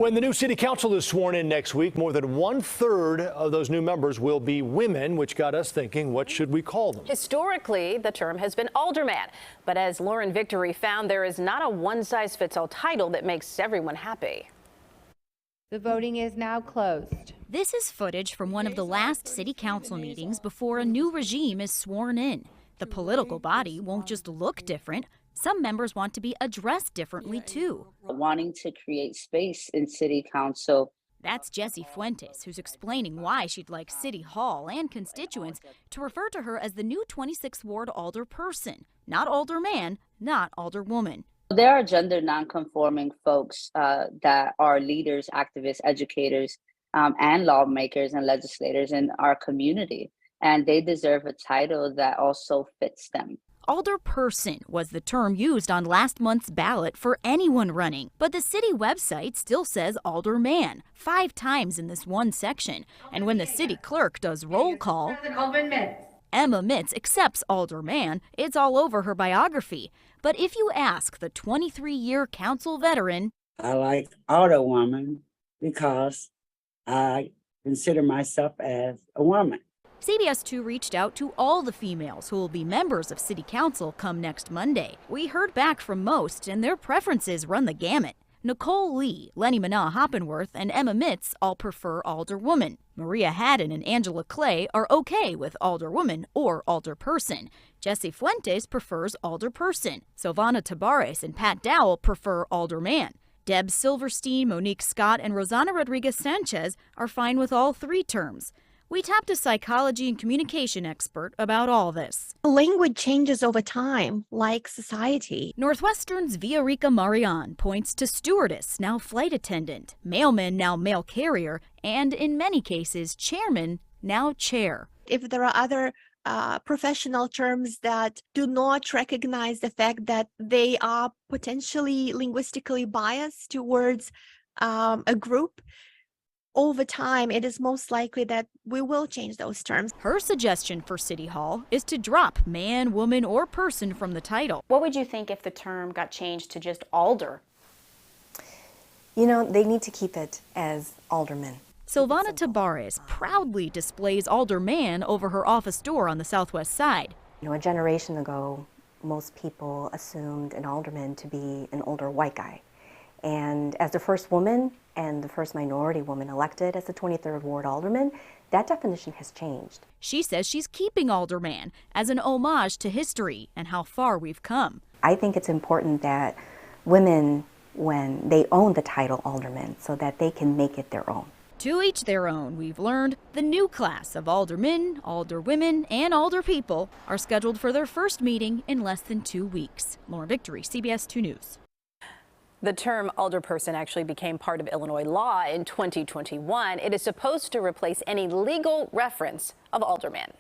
When the new city council is sworn in next week, more than 1/3 of those new members will be women, which got us thinking, what should we call them? Historically, the term has been alderman. But as Lauren Victory found, there is not a one-size-fits-all title that makes everyone happy. The voting is now closed. This is footage from one of the last city council meetings before a new regime is sworn in. The political body won't just look different. Some members want to be addressed differently, too. Wanting to create space in city council. That's Jessie Fuentes, who's explaining why she'd like City Hall and constituents to refer to her as the new 26th Ward alderperson, not alderman, not alderwoman. There are gender nonconforming folks that are leaders, activists, educators, and lawmakers and legislators in our community, and they deserve a title that also fits them. Alderperson was the term used on last month's ballot for anyone running, but the city website still says alderman 5 times in this one section. And when the city clerk does roll call, Emma Mitz accepts alderman. It's all over her biography. But if you ask the 23-year council veteran, I like alderwoman because I consider myself as a woman. CBS 2 reached out to all the females who will be members of City Council come next Monday. We heard back from most, and their preferences run the gamut. Nicole Lee, Lenny Mana Hoppenworth, and Emma Mitz all prefer alderwoman. Maria Haddon and Angela Clay are okay with alderwoman or alderperson. Jessie Fuentes prefers alderperson. Silvana Tabares and Pat Dowell prefer alderman. Deb Silverstein, Monique Scott, and Rosanna Rodriguez Sanchez are fine with all 3 terms. We tapped a psychology and communication expert about all this. Language changes over time, like society. Northwestern's Villarica Marian points to stewardess, now flight attendant, mailman, now mail carrier, and in many cases, chairman, now chair. If there are other professional terms that do not recognize the fact that they are potentially linguistically biased towards a group, over time, it is most likely that we will change those terms. Her suggestion for City Hall is to drop man, woman, or person from the title. What would you think if the term got changed to just alder? You know, they need to keep it as alderman. Silvana Tabares proudly displays alderman over her office door on the southwest side. You know, a generation ago, most people assumed an alderman to be an older white guy. And as the first woman and the first minority woman elected as the 23rd Ward alderman, that definition has changed. She says she's keeping alderman as an homage to history and how far we've come. I think it's important that women, when they own the title alderman, so that they can make it their own. To each their own, we've learned the new class of aldermen, alderwomen, and alderpeople are scheduled for their first meeting in less than 2 weeks. Lauren Victory, CBS 2 News. The term alderperson actually became part of Illinois law in 2021. It is supposed to replace any legal reference of alderman.